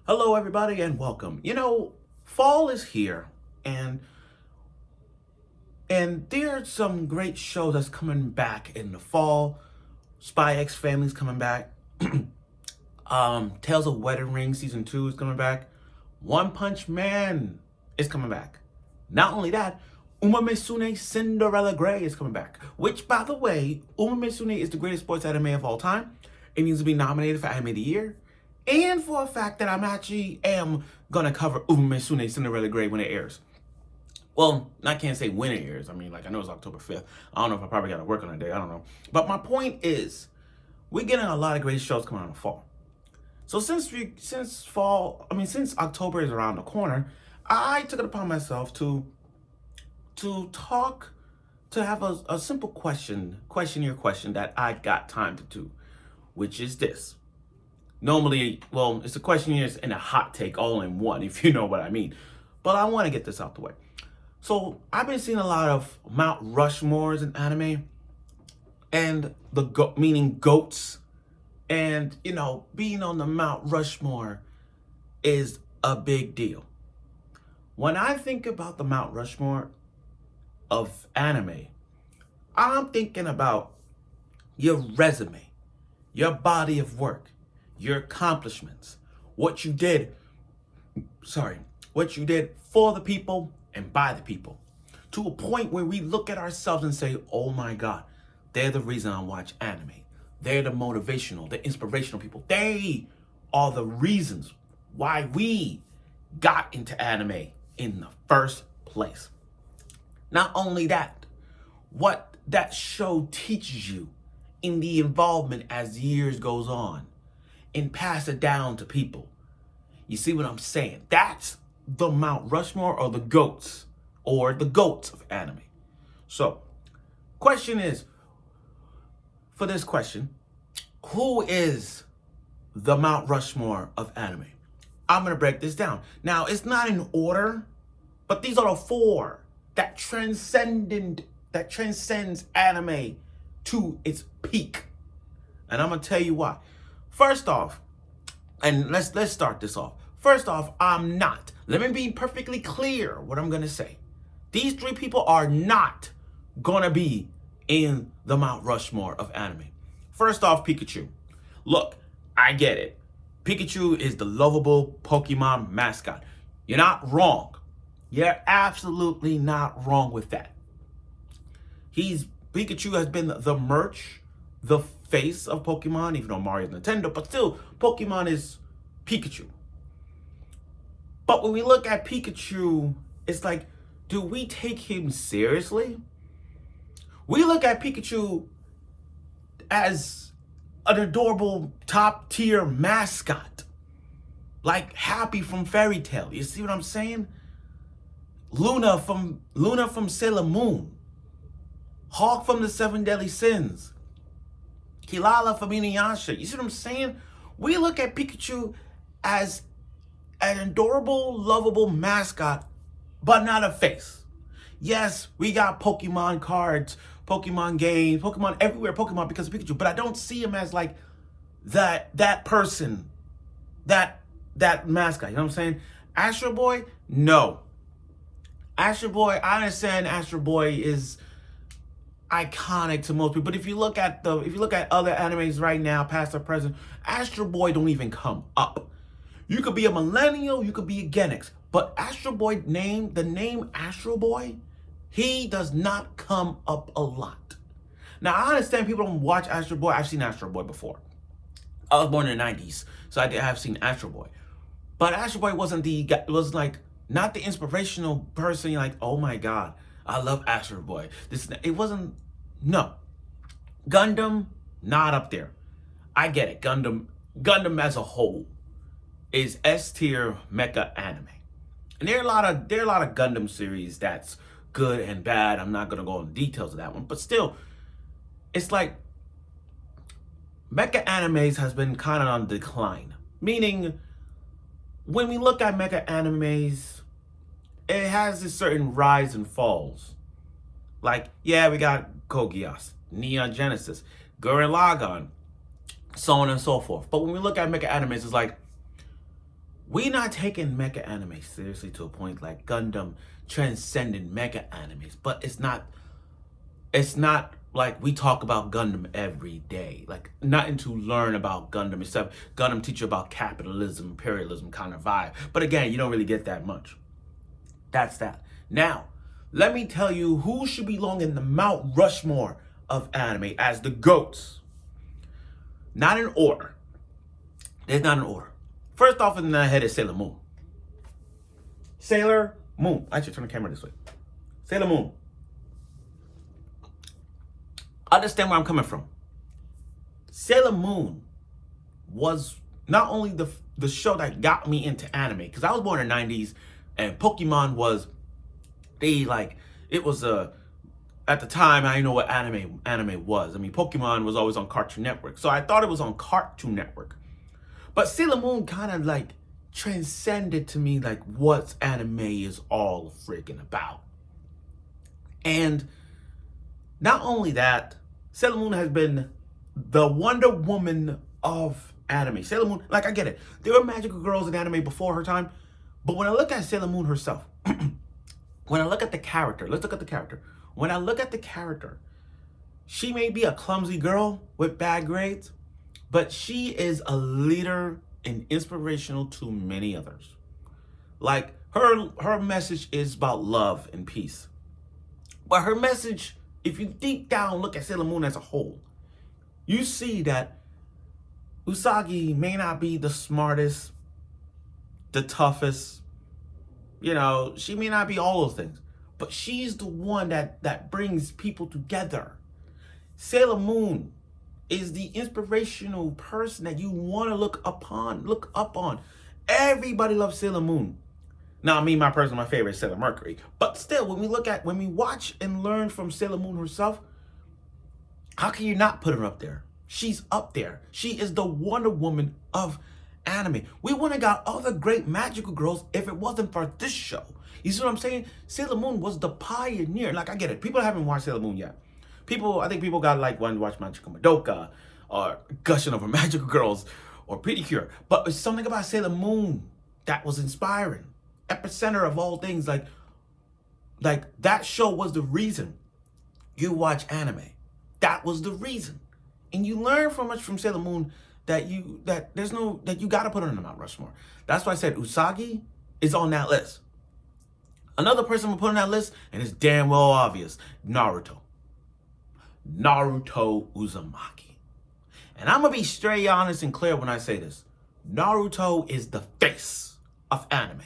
Hello, everybody, and welcome. Fall is here, and there's some great shows that's coming back in the fall. Spy X Family's coming back. Tales of Wedding Ring season 2 is coming back. One Punch Man is coming back. Not only that, Uma Musume Cinderella Grey is coming back. Which, by the way, Uma Musume is the greatest sports anime of all time. It needs to be nominated for Anime of the Year. And for a fact that I'm actually gonna cover Uma Musume Cinderella Grey when it airs. Well, I can't say when it airs. I know it's October 5th. I don't know if I probably gotta work on that day. I don't know. But my point is, we're getting a lot of great shows coming out in the fall. So since October is around the corner, I took it upon myself to have a simple question that I got time to do, which is this. Normally, well, it's a questionnaire and a hot take all in one, if you know what I mean. But I want to get this out the way. So I've been seeing a lot of Mount Rushmores in anime, and meaning goats, and being on the Mount Rushmore is a big deal. When I think about the Mount Rushmore of anime, I'm thinking about your resume, your body of work, your accomplishments, what you did for the people and by the people, to a point where we look at ourselves and say, oh my God, they're the reason I watch anime. They're the motivational, the inspirational people. They are the reasons why we got into anime in the first place. Not only that, what that show teaches you in the involvement as years goes on, and pass it down to people. You see what I'm saying? That's the Mount Rushmore or the goats of anime. So, question is, for this question, who is the Mount Rushmore of anime? I'm going to break this down. Now, it's not in order, but these are the four that transcends anime to its peak. And I'm going to tell you why. First off, and let's start this off. First off, I'm not. Let me be perfectly clear what I'm going to say. These three people are not going to be in the Mount Rushmore of anime. First off, Pikachu. Look, I get it. Pikachu is the lovable Pokemon mascot. You're not wrong. You're absolutely not wrong with that. Pikachu has been the merch, the face of Pokemon, even though Mario's Nintendo, but still, Pokemon is Pikachu. But when we look at Pikachu, it's like, do we take him seriously? We look at Pikachu as an adorable top tier mascot, like Happy from Fairy Tail. You see what I'm saying? Luna from Sailor Moon, Hawk from the Seven Deadly Sins, Kilala from Inuyasha. You see what I'm saying? We look at Pikachu as an adorable, lovable mascot, but not a face. Yes, we got Pokemon cards, Pokemon games, Pokemon everywhere, Pokemon because of Pikachu, but I don't see him as like that person, that mascot. You know what I'm saying? Astro Boy, no. Astro Boy, I understand Astro Boy is iconic to most people, but if you look at other animes right now, past or present, Astro Boy don't even come up. You could be a millennial, you could be a Gen X, but Astro Boy the name Astro Boy, he does not come up a lot. Now I understand people don't watch Astro Boy. I've seen Astro Boy before. I was born in the 90s, so I have seen Astro Boy. But Astro Boy was like not the inspirational person. You're like, oh my God, I love Astro Boy. It wasn't. No, Gundam not up there. I get it. Gundam as a whole is S tier mecha anime, and there are a lot of Gundam series that's good and bad. I'm not gonna go into details of that one, but still, it's like mecha animes has been kind of on decline. Meaning, when we look at mecha animes, it has a certain rise and falls. Like, yeah, we got Code Geass, Neon Genesis, Gurren Lagann, so on and so forth. But when we look at mecha animes, it's like, we not taking mecha anime seriously to a point like Gundam transcending mecha animes, but it's not like we talk about Gundam every day. Like, nothing to learn about Gundam except Gundam teach you about capitalism, imperialism kind of vibe. But again, you don't really get that much. That's that. Now, let me tell you who should belong in the Mount Rushmore of anime as the GOATs. Not in order. There's not an order. First off in the head is Sailor Moon. Sailor Moon. I should turn the camera this way. Sailor Moon. Understand where I'm coming from. Sailor Moon was not only the show that got me into anime, because I was born in the 90s, and Pokemon was it was at the time I didn't know what anime was. I mean, Pokemon was always on Cartoon Network, so I thought it was on Cartoon Network. But Sailor Moon kind of like transcended to me like what anime is all freaking about. And not only that, Sailor Moon has been the Wonder Woman of anime. Sailor Moon, like, I get it. There were magical girls in anime before her time. But when I look at Sailor Moon herself, when I look at the character, let's look at the character. When I look at the character, she may be a clumsy girl with bad grades, but she is a leader and inspirational to many others. Like, her message is about love and peace. But her message, if you deep down look at Sailor Moon as a whole, you see that Usagi may not be the smartest, the toughest, she may not be all those things, but she's the one that brings people together. Sailor Moon is the inspirational person that you want to look up on. Everybody loves Sailor Moon. Now, my favorite is Sailor Mercury. But still, when we watch and learn from Sailor Moon herself, how can you not put her up there? She's up there. She is the Wonder Woman of anime. We wouldn't have got other great magical girls if it wasn't for this show. You see what I'm saying? Sailor Moon was the pioneer. Like, I get it. People haven't watched Sailor Moon yet. I think people got like wanting to watch Magical Madoka or gushing over magical girls or Pedicure. But it's something about Sailor Moon that was inspiring. Epicenter of all things. Like that show was the reason you watch anime. That was the reason. And you learn from Sailor Moon that you gotta put her in the Mount Rushmore. That's why I said Usagi is on that list. Another person we put on that list, and it's damn well obvious, Naruto Uzumaki. And I'm gonna be straight honest and clear when I say this. Naruto is the face of anime.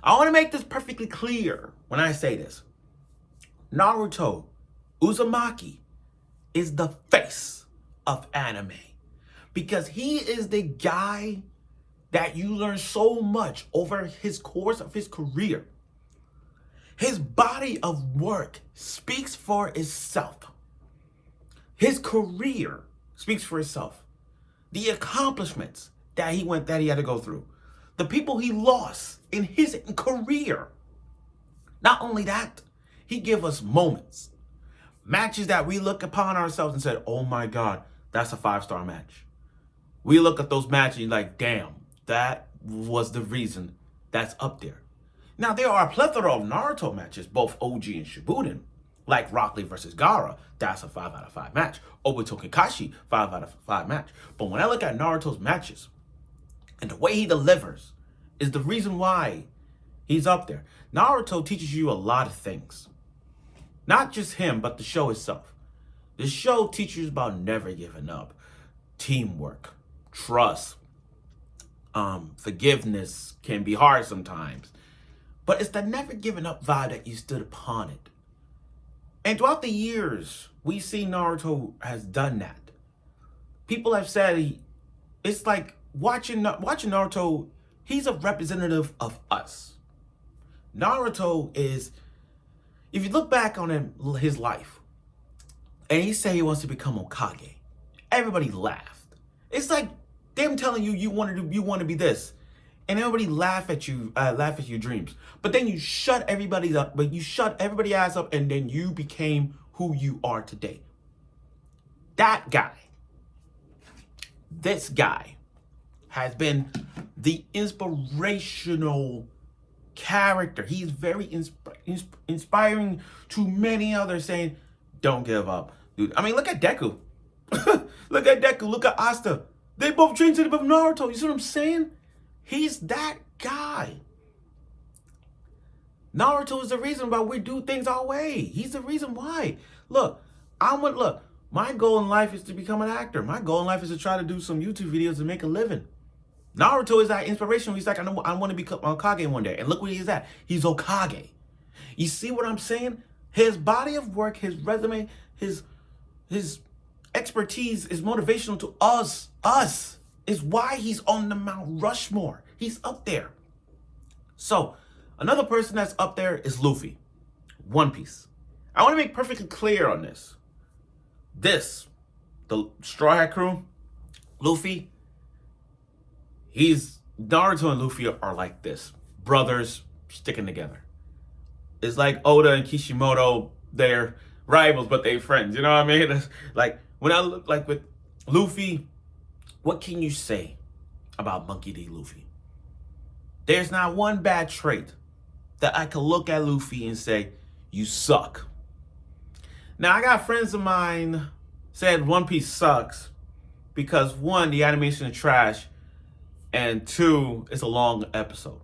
I want to make this perfectly clear when I say this. Naruto Uzumaki is the face of anime, because he is the guy that you learn so much over his course of his career. His body of work speaks for itself. His career speaks for itself. The accomplishments that he had to go through. The people he lost in his career. Not only that, he gave us moments. Matches that we look upon ourselves and said, oh my God, that's a 5-star match. We look at those matches and like, damn, that was the reason that's up there. Now, there are a plethora of Naruto matches, both OG and Shippuden, like Rock Lee versus Gaara. That's a 5 out of 5 match. Obito Kakashi, 5 out of 5 match. But when I look at Naruto's matches and the way he delivers is the reason why he's up there. Naruto teaches you a lot of things. Not just him, but the show itself. The show teaches you about never giving up, teamwork, trust, forgiveness can be hard sometimes. But it's the never giving up vibe that you stood upon it. And throughout the years, we see Naruto has done that. People have said it's like watching Naruto, he's a representative of us. Naruto is, if you look back on his life, and he said he wants to become Hokage, everybody laughed. It's like them telling you you want to be this, and everybody laugh at your dreams. But then you shut everybody up, ass up, and then you became who you are today. That guy, this guy, has been the inspirational character. He's very inspiring to many others, saying, don't give up. Dude, I mean, look at Deku. Look at Deku. Look at Asta. They both trained to the above Naruto. You see what I'm saying? He's that guy. Naruto is the reason why we do things our way. He's the reason why. Look, my goal in life is to become an actor. My goal in life is to try to do some YouTube videos and make a living. Naruto is that inspiration. He's like, I want to become Hokage one day. And look where he's at. He's Hokage. You see what I'm saying? His body of work, his resume, his expertise is motivational to us. Us is why he's on the Mount Rushmore. He's up there. So, another person that's up there is Luffy. One Piece. I want to make perfectly clear on this. The Straw Hat Crew, Luffy, Naruto and Luffy are like this. Brothers sticking together. It's like Oda and Kishimoto, they're rivals, but they're friends. You know what I mean? It's like, when I look like with Luffy, what can you say about Monkey D. Luffy? There's not one bad trait that I can look at Luffy and say, you suck. Now, I got friends of mine said One Piece sucks because, one, the animation is trash, and two, it's a long episode.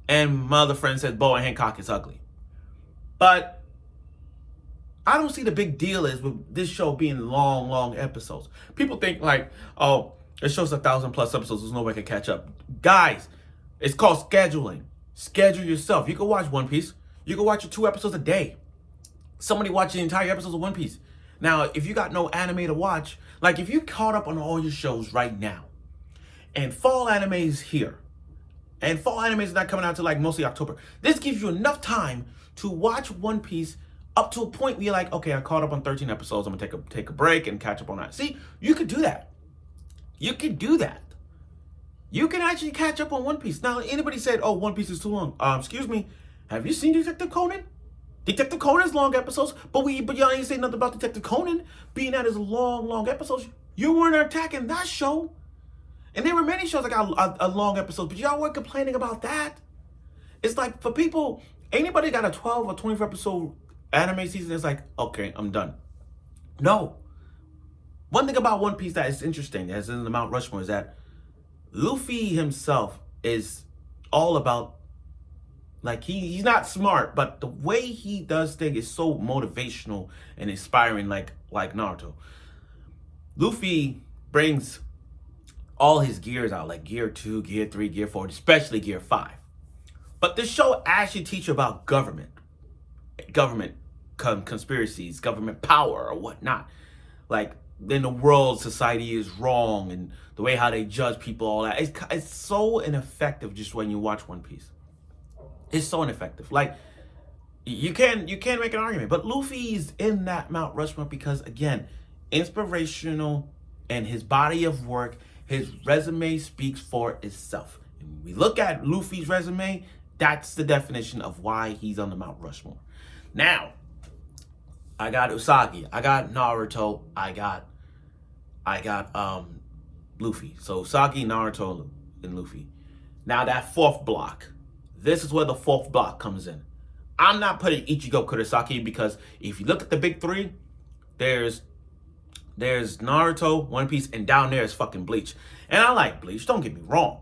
And my other friend said Boa Hancock is ugly. But I don't see the big deal is with this show being long episodes. People think like, oh, it shows 1,000+ episodes, there's no way I can catch up. Guys, it's called scheduling. Schedule yourself. You can watch One Piece. You can watch 2 episodes a day. Somebody watch the entire episodes of One Piece. Now, if you got no anime to watch, like if you caught up on all your shows right now, and fall anime is here, and fall anime is not coming out till like mostly October, this gives you enough time to watch One Piece up to a point where you're like, okay, I caught up on 13 episodes, I'm gonna take a break and catch up on that. See, you could do that. You could do that. You can actually catch up on One Piece. Now, anybody said, oh, One Piece is too long. Excuse me, have you seen Detective Conan? Detective Conan's long episodes, but y'all ain't say nothing about Detective Conan being at his long episodes. You weren't attacking that show. And there were many shows that got a long episode, but y'all weren't complaining about that. It's like, for people, anybody got a 12 or 24 episode anime season, it's like, okay, I'm done. No. One thing about One Piece that is interesting, as in the Mount Rushmore, is that Luffy himself is all about, like, he's not smart, but the way he does things is so motivational and inspiring, like Naruto. Luffy brings all his gears out, like Gear 2, Gear 3, Gear 4, especially Gear 5. But this show actually teaches about government conspiracies, government power, or whatnot. Like, then the world, society is wrong, and the way how they judge people, all that. It's so ineffective just when you watch One Piece. It's so ineffective. Like, you can't make an argument. But Luffy's in that Mount Rushmore because, again, inspirational, and his body of work, his resume speaks for itself. And when we look at Luffy's resume, that's the definition of why he's on the Mount Rushmore. Now, I got Usagi, I got Naruto, I got Luffy. So Usagi, Naruto, and Luffy. Now that fourth block, this is where the fourth block comes in. I'm not putting Ichigo Kurosaki because if you look at the big three, there's Naruto, One Piece, and down there is fucking Bleach. And I like Bleach, don't get me wrong.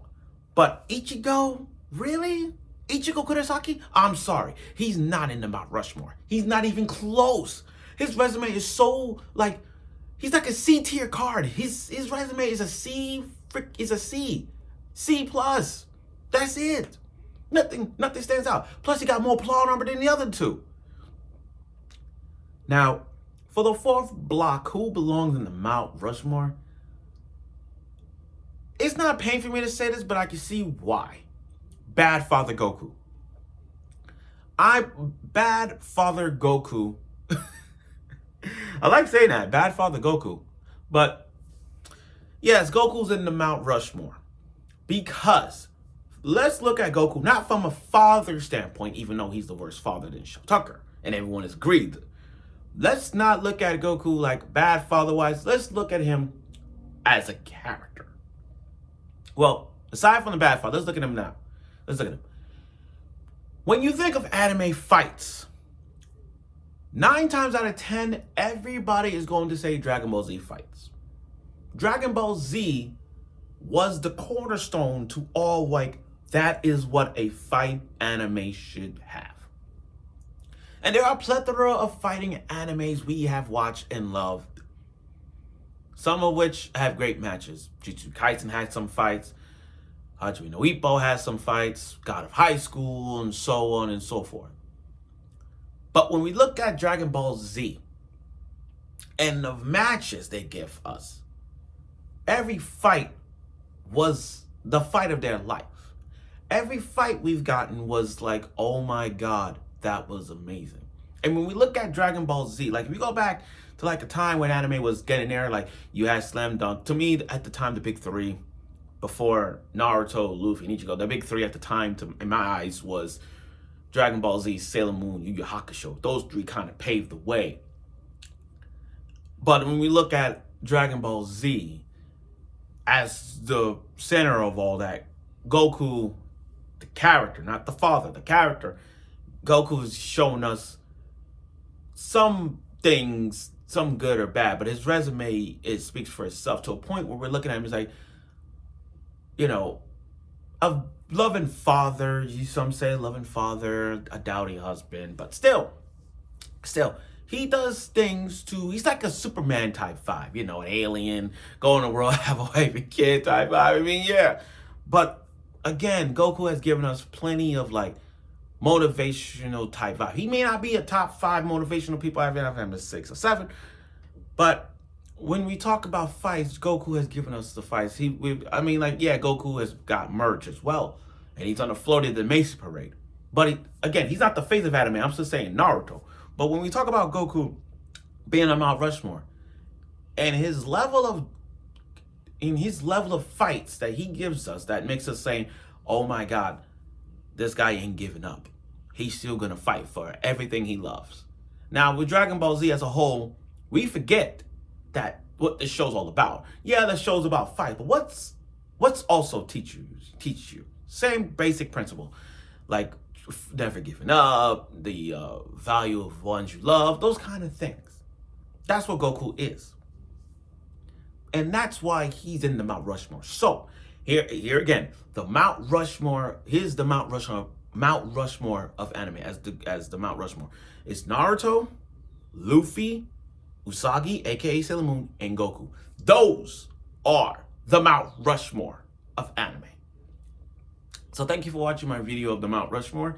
But Ichigo, really? Ichigo Kurosaki? I'm sorry. He's not in the Mount Rushmore. He's not even close. His resume is so, like, he's like a C tier card. His resume is a C. C plus. That's it. Nothing stands out. Plus, he got more plot number than the other two. Now, for the fourth block, who belongs in the Mount Rushmore? It's not pain for me to say this, but I can see why. Bad Father Goku. Bad Father Goku. I like saying that, Bad Father Goku. But yes, Goku's in the Mount Rushmore. Because let's look at Goku, not from a father standpoint, even though he's the worst father than Tucker, and everyone is agreed. Let's not look at Goku like bad father-wise. Let's look at him as a character. Well, aside from the bad fight, let's look at him now. Let's look at him. When you think of anime fights, 9 times out of 10, everybody is going to say Dragon Ball Z fights. Dragon Ball Z was the cornerstone to all, like, that is what a fight anime should have. And there are a plethora of fighting animes we have watched and loved, some of which have great matches. Jujutsu Kaisen had some fights, Hajime no Ippo has some fights, God of High School, and so on and so forth. But when we look at Dragon Ball Z and the matches they give us, every fight was the fight of their life. Every fight we've gotten was like, oh my God, that was amazing. And when we look at Dragon Ball Z, like if you go back to like a time when anime was getting there, like you had Slam Dunk. To me, at the time, the big three, before Naruto, Luffy, and Ichigo, the big three at the time, in my eyes, was Dragon Ball Z, Sailor Moon, Yu Yu Hakusho. Those three kind of paved the way. But when we look at Dragon Ball Z as the center of all that, Goku, the character, not the father, the character, Goku has shown us some things, some good or bad, but his resume, it speaks for itself to a point where we're looking at him as like, you know, a loving father, some say loving father, a dowdy husband, but still, he does things he's like a Superman type vibe, you know, an alien, go in the world, have a wife and kid type vibe. I mean, yeah. But again, Goku has given us plenty of like motivational type vibe. He may not be a top 5 motivational people. I've him as 6 or 7. But when we talk about fights, Goku has given us the fights. Goku has got merch as well. And he's on the floor of the Mace Parade. But again, he's not the face of anime. I'm just saying Naruto. But when we talk about Goku being on Mount Rushmore and his level of fights that he gives us, that makes us say, oh my God, this guy ain't giving up. He's still going to fight for everything he loves. Now, with Dragon Ball Z as a whole, we forget that what this show's all about. Yeah, the show's about fight, but what's also teach you? Same basic principle, like never giving up, the value of ones you love, those kind of things. That's what Goku is. And that's why he's in the Mount Rushmore. So, here again, the Mount Rushmore, here's the Mount Rushmore of anime, as the Mount Rushmore. It's Naruto, Luffy, Usagi, aka Sailor Moon, and Goku. Those are the Mount Rushmore of anime. So thank you for watching my video of the Mount Rushmore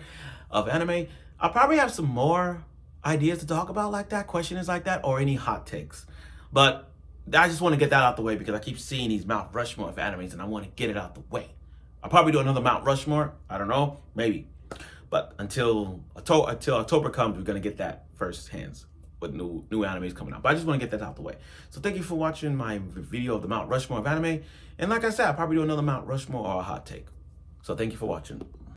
of anime. I'll probably have some more ideas to talk about like that, questions like that, or any hot takes. But I just want to get that out the way because I keep seeing these Mount Rushmore of animes and I want to get it out the way. I'll probably do another Mount Rushmore. I don't know, maybe. But until October comes, we're going to get that first hands with new animes coming out. But I just want to get that out the way. So thank you for watching my video of the Mount Rushmore of anime. And like I said, I'll probably do another Mount Rushmore or a hot take. So thank you for watching.